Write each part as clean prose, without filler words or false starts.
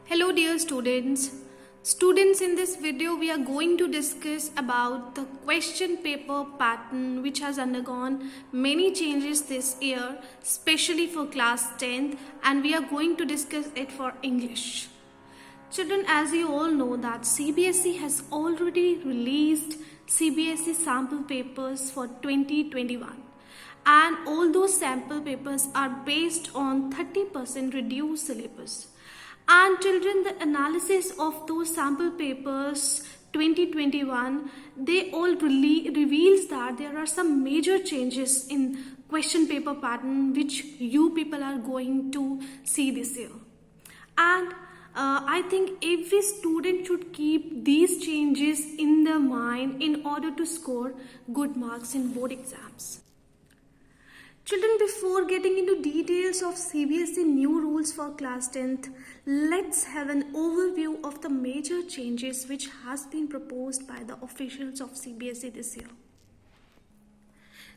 Hello dear students. Students, in this video we are going to discuss about the question paper pattern which has undergone many changes this year, especially for class 10th, and we are going to discuss it for English. Children, as you all know that CBSE has already released CBSE sample papers for 2021. And all those sample papers are based on 30% reduced syllabus. And children, the analysis of those sample papers 2021, they all reveals that there are some major changes in question paper pattern which you people are going to see this year. And I think every student should keep these changes in their mind in order to score good marks in board exams. Children, before getting into details of CBSE new rules for class 10th, let's have an overview of the major changes which has been proposed by the officials of CBSE this year.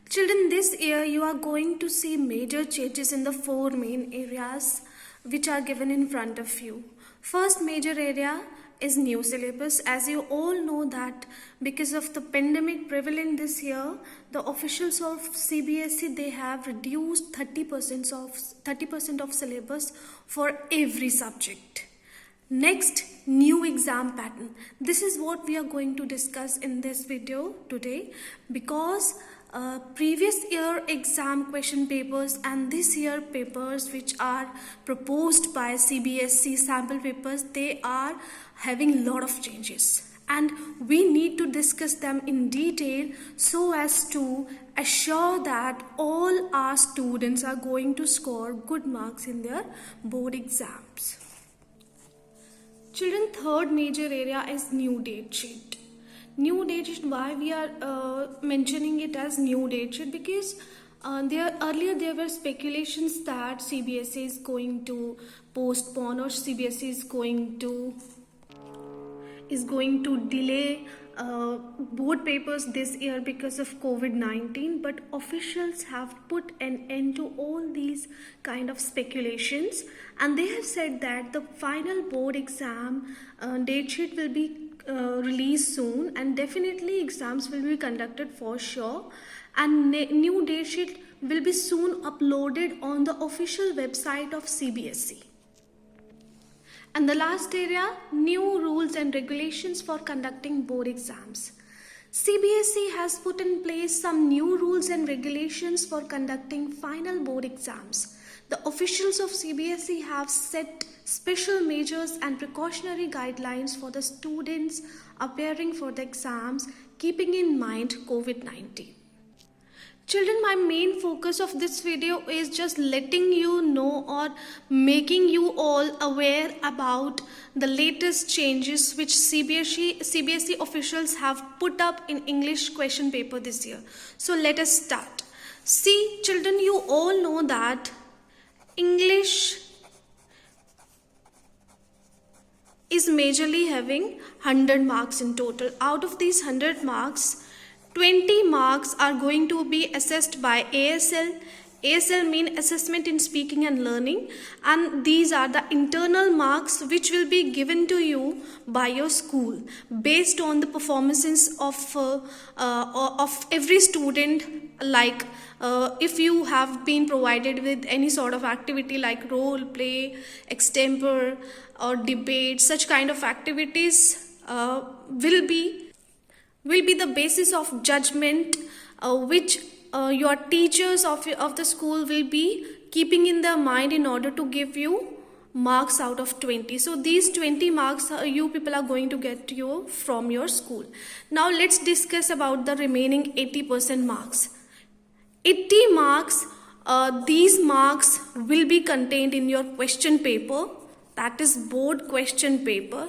Children, this year you are going to see major changes in the four main areas which are given in front of you. First major area is new syllabus. As you all know that because of the pandemic prevalent this year, the officials of CBSE, they have reduced 30% of syllabus for every subject. Next, new exam pattern. This is what we are going to discuss in this video today, because previous year exam question papers and this year papers which are proposed by CBSE sample papers, they are having a lot of changes, and we need to discuss them in detail so as to assure that all our students are going to score good marks in their board exams. Children, third major area is new date sheet. New date sheet, why we are mentioning it as new date sheet? Because earlier there were speculations that CBSE is going to postpone, or CBSE is going to delay board papers this year because of COVID-19, but officials have put an end to all these kind of speculations, and they have said that the final board exam date sheet will be released soon, and definitely exams will be conducted for sure, and new date sheet will be soon uploaded on the official website of CBSE. And the last area, new rules and regulations for conducting board exams. CBSE has put in place some new rules and regulations for conducting final board exams. The officials of CBSE have set special measures and precautionary guidelines for the students appearing for the exams, keeping in mind COVID-19. Children, my main focus of this video is just letting you know or making you all aware about the latest changes which CBSE officials have put up in English question paper this year. So let us start. See, children, you all know that English is majorly having 100 marks in total. Out of these 100 marks, 20 marks are going to be assessed by ASL. ASL means Assessment in Speaking and Learning, and these are the internal marks which will be given to you by your school based on the performances of every student. Like if you have been provided with any sort of activity like role play, extempore or debate, such kind of activities will be the basis of judgment which your teachers of the school will be keeping in their mind in order to give you marks out of 20. So these 20 marks you people are going to get from your school. Now let's discuss about the remaining 80% marks. 80 marks, these marks will be contained in your question paper, that is board question paper.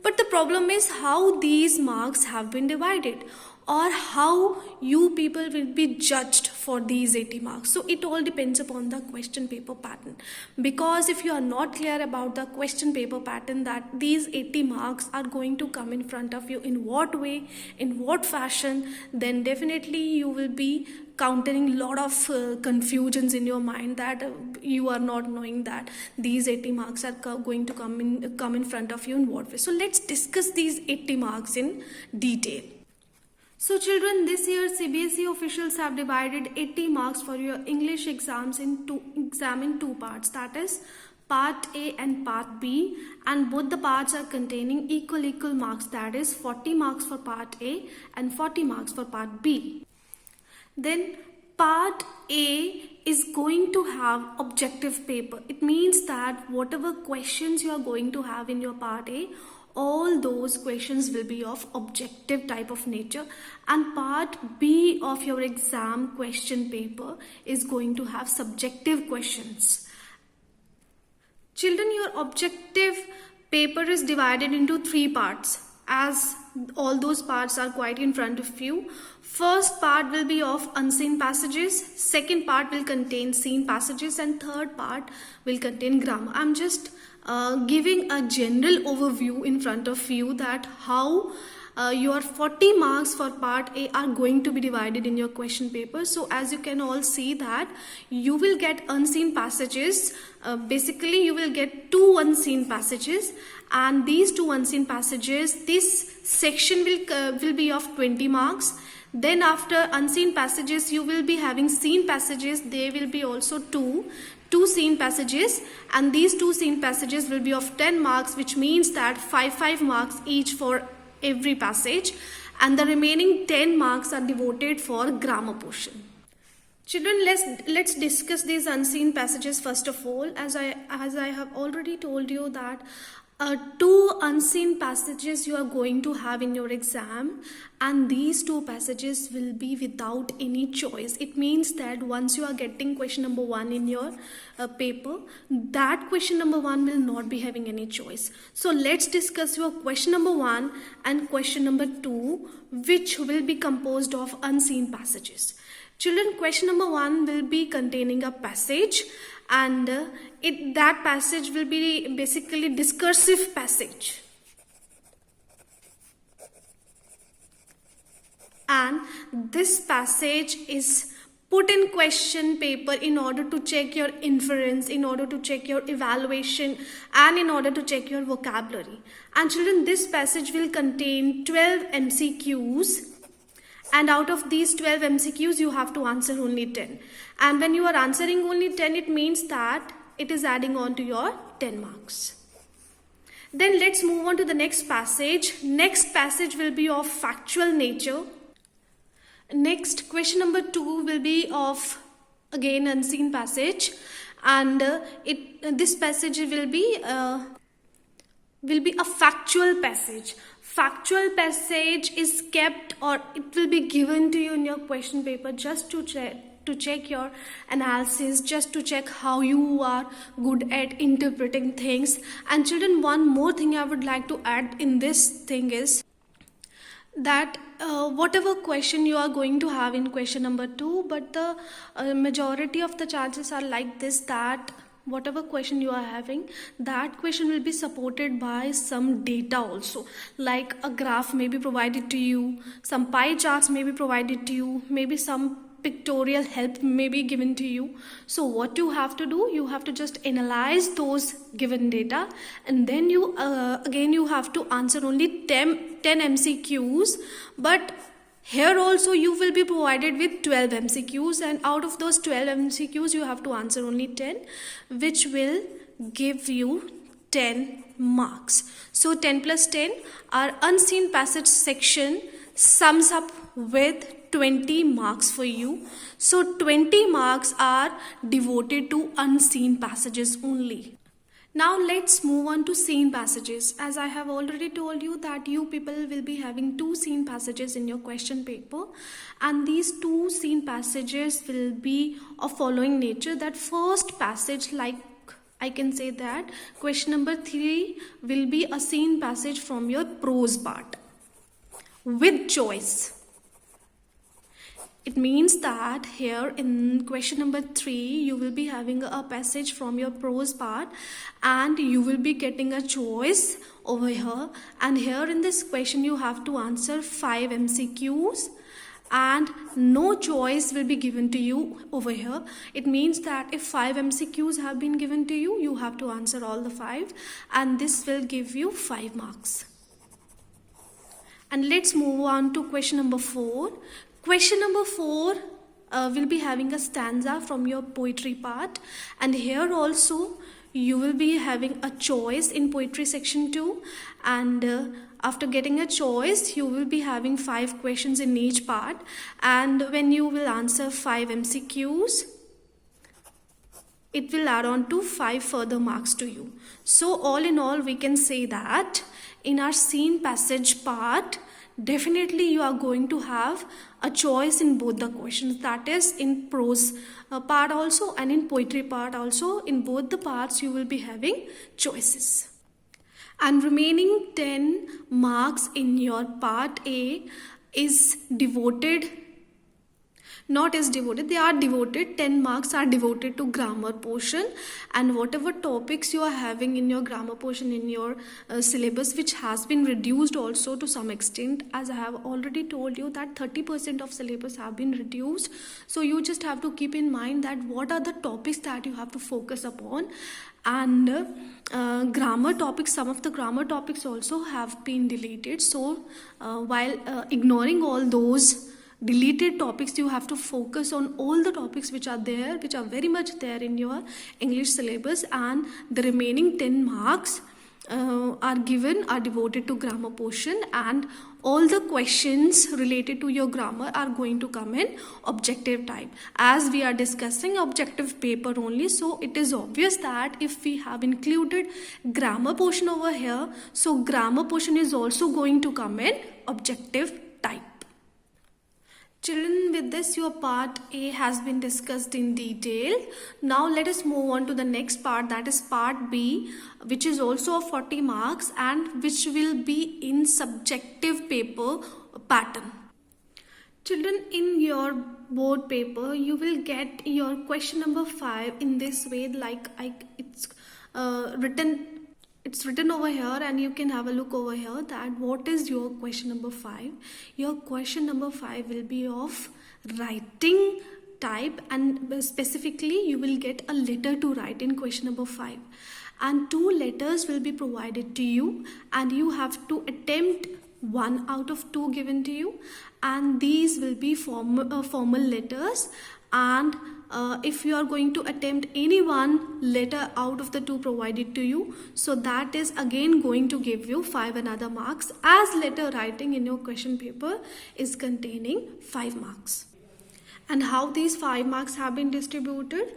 But the problem is how these marks have been divided. or how you people will be judged for these 80 marks. So it all depends upon the question paper pattern, because if you are not clear about the question paper pattern, that these 80 marks are going to come in front of you in what way, in what fashion, then definitely you will be countering lot of confusions in your mind, that you are not knowing that these 80 marks are going to come in front of you in what way. So let's discuss these 80 marks in detail. So children, this year CBSE officials have divided 80 marks for your English exams in two parts, that is part A and part B, and both the parts are containing equal marks, that is 40 marks for part A and 40 marks for part B. Then part A is going to have objective paper. It means that whatever questions you are going to have in your part A, all those questions will be of objective type of nature, and part B of your exam question paper is going to have subjective questions. Children, your objective paper is divided into 3 parts, as all those parts are quite in front of you. First part will be of unseen passages, second part will contain seen passages, and third part will contain grammar. I'm just giving a general overview in front of you that how your 40 marks for part A are going to be divided in your question paper. So as you can all see that you will get unseen passages. Basically you will get 2 unseen passages, and these 2 unseen passages, this section will be of 20 marks. Then after unseen passages you will be having seen passages. They will be also two seen passages, and these 2 seen passages will be of 10 marks, which means that 5 marks each for every passage, and the remaining 10 marks are devoted for grammar portion. Children, let's discuss these unseen passages first of all. As I have already told you that 2 unseen passages you are going to have in your exam, and these 2 passages will be without any choice. It means that once you are getting question number 1 in your paper, that question number 1 will not be having any choice. So let's discuss your question number 1 and question number 2, which will be composed of unseen passages. Children, question number 1 will be containing a passage, and that passage will be basically discursive passage, and this passage is put in question paper in order to check your inference, in order to check your evaluation, and in order to check your vocabulary. And children, this passage will contain 12 MCQs, and out of these 12 MCQs you have to answer only 10. And when you are answering only 10, it means that it is adding on to your 10 marks. Then let's move on to the next passage. Next passage will be of factual nature. Next, question number 2 will be of again unseen passage, and this passage will be a factual passage. Factual passage is kept, or it will be given to you in your question paper just to check your analysis, just to check how you are good at interpreting things. And children, one more thing I would like to add in this thing is that whatever question you are going to have in question number 2, but the majority of the chances are like this, that whatever question you are having, that question will be supported by some data also, like a graph may be provided to you, some pie charts may be provided to you, maybe some pictorial help may be given to you. So what you have to do, you have to just analyze those given data, and then you again you have to answer only 10 MCQs. But here also you will be provided with 12 MCQs, and out of those 12 MCQs you have to answer only 10, which will give you 10 marks. So 10 plus 10, our unseen passage section sums up with 20 marks for you. So 20 marks are devoted to unseen passages only. Now let's move on to seen passages. As I have already told you that you people will be having 2 seen passages in your question paper, and these 2 seen passages will be of following nature. That first passage, like I can say that question number 3 will be a seen passage from your prose part with choice. It means that here in question number 3, you will be having a passage from your prose part and you will be getting a choice over here. And here in this question, you have to answer 5 MCQs and no choice will be given to you over here. It means that if 5 MCQs have been given to you, you have to answer all the 5 and this will give you 5 marks. And let's move on to question number 4. Question number 4 will be having a stanza from your poetry part, and here also you will be having a choice in poetry section 2, and after getting a choice you will be having 5 questions in each part, and when you will answer 5 MCQs, it will add on to 5 further marks to you. So all in all, we can say that in our scene passage part, definitely you are going to have a choice in both the questions, that is in prose part also and in poetry part also. In both the parts you will be having choices. And remaining 10 marks in your part A is devoted, not is devoted, they are devoted. 10 marks are devoted to grammar portion, and whatever topics you are having in your grammar portion in your syllabus, which has been reduced also to some extent, as I have already told you that 30% of syllabus have been reduced. So you just have to keep in mind that what are the topics that you have to focus upon. And grammar topics, some of the grammar topics also have been deleted. So while ignoring all those deleted topics, you have to focus on all the topics which are there, which are very much there in your English syllabus, and the remaining 10 marks are devoted to grammar portion, and all the questions related to your grammar are going to come in objective type. As we are discussing objective paper only, so it is obvious that if we have included grammar portion over here, so grammar portion is also going to come in objective type. Children, with this your part A has been discussed in detail. Now let us move on to the next part, that is part B, which is also of 40 marks and which will be in subjective paper pattern. Children, in your board paper you will get your question number 5 in this way, like it's written over here, and you can have a look over here that what is your question number 5. Your question number 5 will be of writing type, and specifically you will get a letter to write in question number 5, and 2 letters will be provided to you, and you have to attempt 1 out of 2 given to you, and these will be formal letters. And if you are going to attempt any one letter out of the 2 provided to you, so that is again going to give you 5 another marks, as letter writing in your question paper is containing 5 marks. And how these 5 marks have been distributed: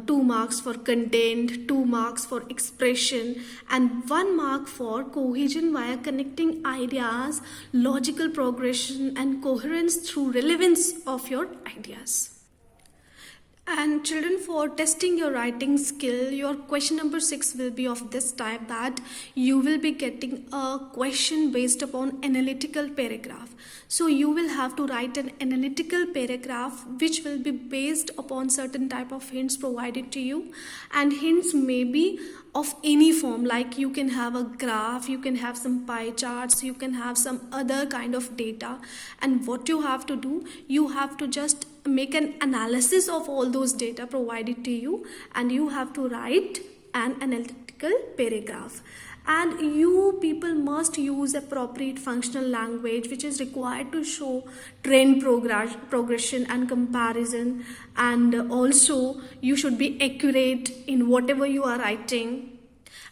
2 marks for content, 2 marks for expression, and 1 mark for cohesion via connecting ideas, logical progression, and coherence through relevance of your ideas. And children, for testing your writing skill, your question number 6 will be of this type, that you will be getting a question based upon analytical paragraph. So you will have to write an analytical paragraph which will be based upon certain type of hints provided to you, and hints may be of any form, like you can have a graph, you can have some pie charts, you can have some other kind of data, and what you have to do, you have to just make an analysis of all those data provided to you, and you have to write an analytical paragraph. And you people must use appropriate functional language which is required to show trend progression and comparison, and also you should be accurate in whatever you are writing.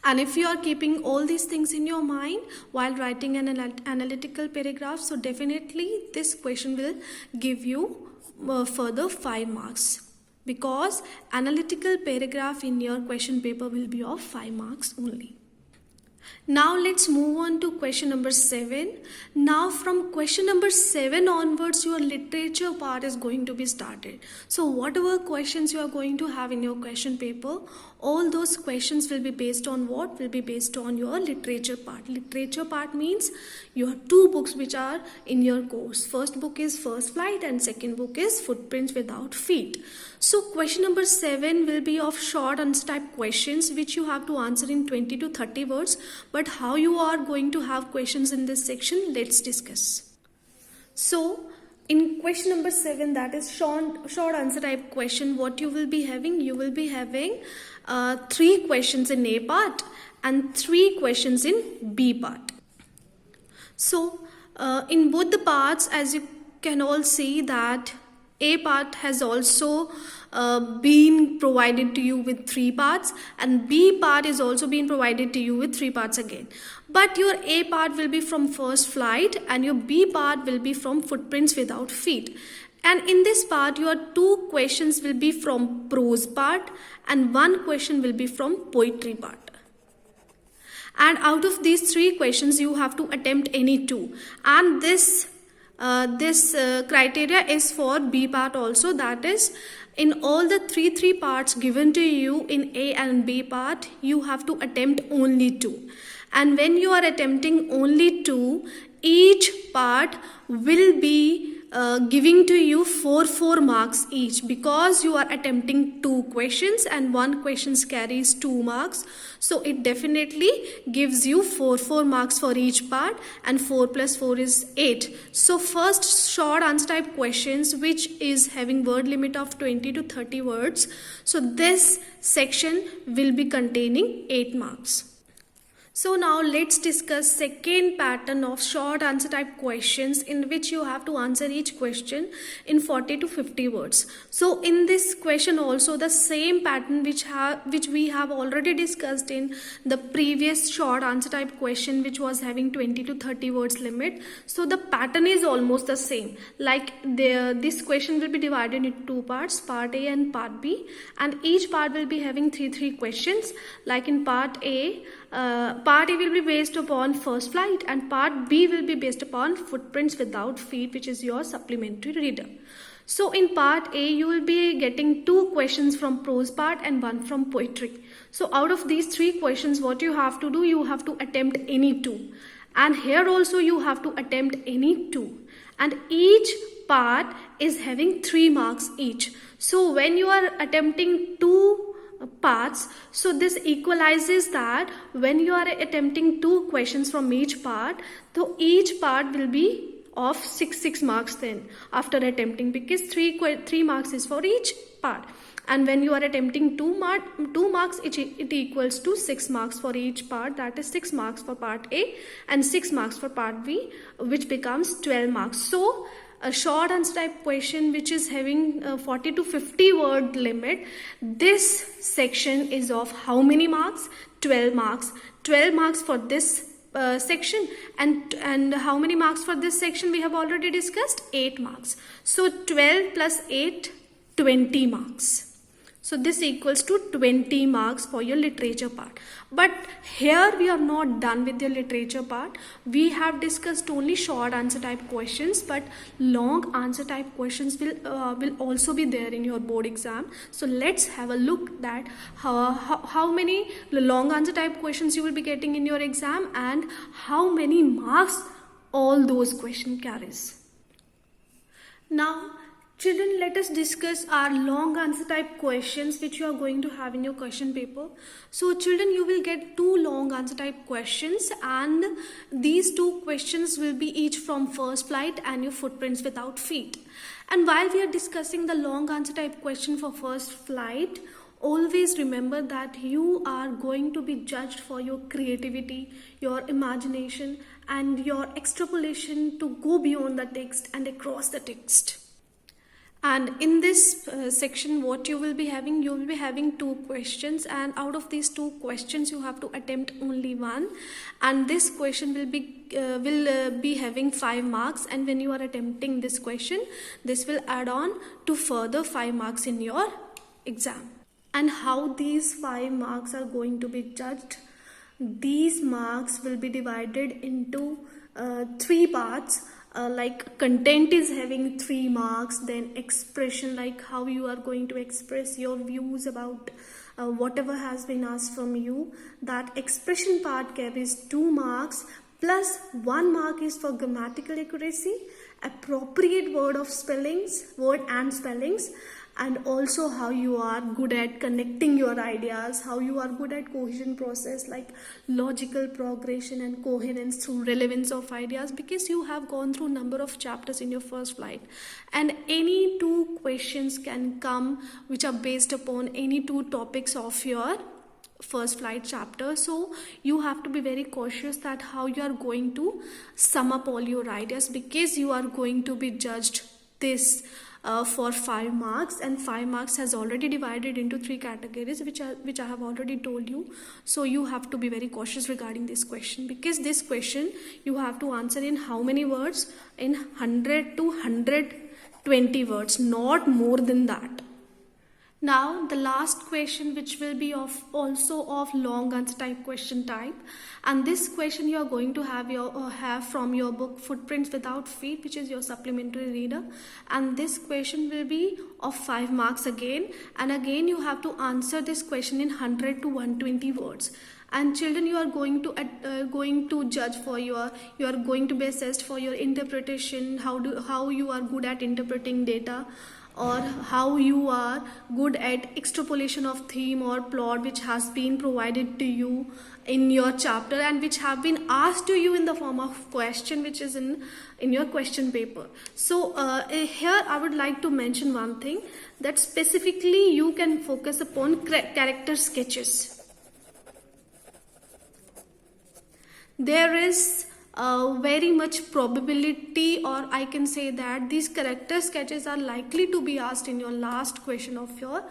And if you are keeping all these things in your mind while writing an analytical paragraph, so definitely this question will give you further 5 marks, because analytical paragraph in your question paper will be of 5 marks only. Now let's move on to question number 7. Now from question number 7 onwards, your literature part is going to be started. So whatever questions you are going to have in your question paper, All those questions will be based on what? Will be based on your literature part. Literature part means your two books which are in your course. First book is First Flight and second book is Footprints Without Feet. So question number 7 will be of short answer type questions which you have to answer in 20 to 30 words. But how you are going to have questions in this section, let's discuss. So in question number 7, that is short answer type question, what you will be having? You will be having 3 questions in A part and 3 questions in B part. So in both the parts, as you can all see, that A part has also been provided to you with 3 parts and B part is also being provided to you with 3 parts again. But your A part will be from First Flight and your B part will be from Footprints Without Feet. And in this part, your 2 questions will be from prose part and 1 question will be from poetry part. And out of these 3 questions, you have to attempt any 2. And this criteria is for B part also, that is, in all the 3 parts given to you in A and B part, you have to attempt only 2. And when you are attempting only 2, each part will be giving to you 4 marks each, because you are attempting 2 questions and 1 question carries 2 marks. So it definitely gives you 4 marks for each part, and 4 plus 4 is 8. So first short answer type questions, which is having word limit of 20 to 30 words. So this section will be containing 8 marks. So now let's discuss second pattern of short answer type questions, in which you have to answer each question in 40 to 50 words. So in this question also, the same pattern which we have already discussed in the previous short answer type question, which was having 20 to 30 words limit. So the pattern is almost the same. Like this question will be divided into 2 parts, part A and part B, and each part will be having 3 questions. Like in part A will be based upon First Flight and part B will be based upon Footprints Without Feet, which is your supplementary reader. So in part A, you will be getting 2 questions from prose part and 1 from poetry. So out of these 3 questions, what you have to do, you have to attempt any 2. And here also you have to attempt any 2. And each part is having 3 marks each. So when you are attempting 2 parts, so this equalizes that when you are attempting 2 questions from each part, so each part will be of 6 marks then after attempting, because 3 marks is for each part. And when you are attempting 2 marks, it equals to 6 marks for each part, that is 6 marks for part A and 6 marks for part B, which becomes 12 marks. So a short answer type question which is having 40 to 50 word limit, this section is of how many marks? 12 marks. 12 marks for this section, and how many marks for this section we have already discussed? 8 marks. So 12 plus 8, 20 marks. So this equals to 20 marks for your literature part. But here we are not done with your literature part. We have discussed only short answer type questions, but long answer type questions will also be there in your board exam. So let's have a look that how many long answer type questions you will be getting in your exam and how many marks all those questions carries. Now children, let us discuss our long answer type questions which you are going to have in your question paper. So children, you will get 2 long answer type questions, and these 2 questions will be each from First Flight and your Footprints Without Feet. And while we are discussing the long answer type question for First Flight, always remember that you are going to be judged for your creativity, your imagination, and your extrapolation to go beyond the text and across the text. And in this section, what you will be having, you will be having 2 questions, and out of these 2 questions you have to attempt only 1, and this question will be having 5 marks, and when you are attempting this question, this will add on to further 5 marks in your exam. And how these 5 marks are going to be judged? These marks will be divided into 3 parts. Like content is having 3 marks, then expression, like how you are going to express your views about whatever has been asked from you. That expression part carries 2 marks plus 1 mark is for grammatical accuracy, appropriate word and spellings, and also how you are good at connecting your ideas, how you are good at cohesion process like logical progression and coherence through relevance of ideas, because you have gone through number of chapters in your first flight, and any 2 questions can come which are based upon any 2 topics of your first flight chapter. So you have to be very cautious that how you are going to sum up all your ideas, because you are going to be judged this for 5 marks, and 5 marks has already divided into 3 categories which I have already told you. So you have to be very cautious regarding this question, because this question you have to answer in how many words? In 100 to 120 words, not more than that. Now the last question, which will be also of long answer type question type, and this question you are going to have from your book Footprints Without Feet, which is your supplementary reader, and this question will be of 5 marks again, and again you have to answer this question in 100 to 120 words. And children, you are going to judge for you are going to be assessed for your interpretation, how you are good at interpreting data, or how you are good at extrapolation of theme or plot which has been provided to you in your chapter and which have been asked to you in the form of question, which is in your question paper. So here I would like to mention one thing, that specifically you can focus upon character sketches. There is very much probability, or I can say that these character sketches are likely to be asked in your last question of your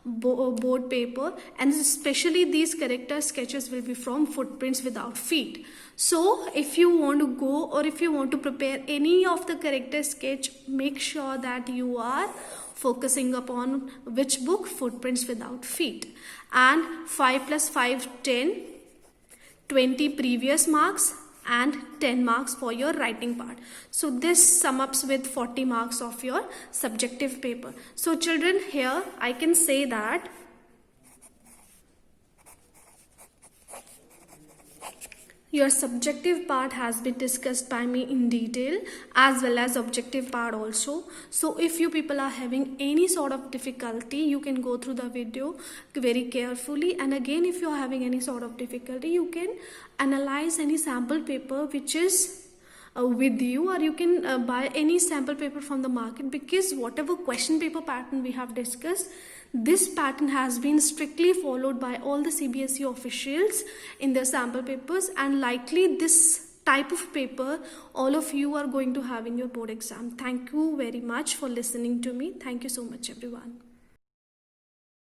board paper, and especially these character sketches will be from Footprints Without Feet. So if you want to go, or if you want to prepare any of the character sketch, make sure that you are focusing upon which book? Footprints Without Feet. And 5 plus 5, 10, 20 previous marks and 10 marks for your writing part. So this sum ups with 40 marks of your subjective paper. So children, here I can say that your subjective part has been discussed by me in detail, as well as objective part also. So if you people are having any sort of difficulty, you can go through the video very carefully, and again if you are having any sort of difficulty, you can analyze any sample paper which is with you, or you can buy any sample paper from the market, because whatever question paper pattern we have discussed, this pattern has been strictly followed by all the CBSE officials in their sample papers, and likely this type of paper all of you are going to have in your board exam. Thank you very much for listening to me. Thank you so much, everyone.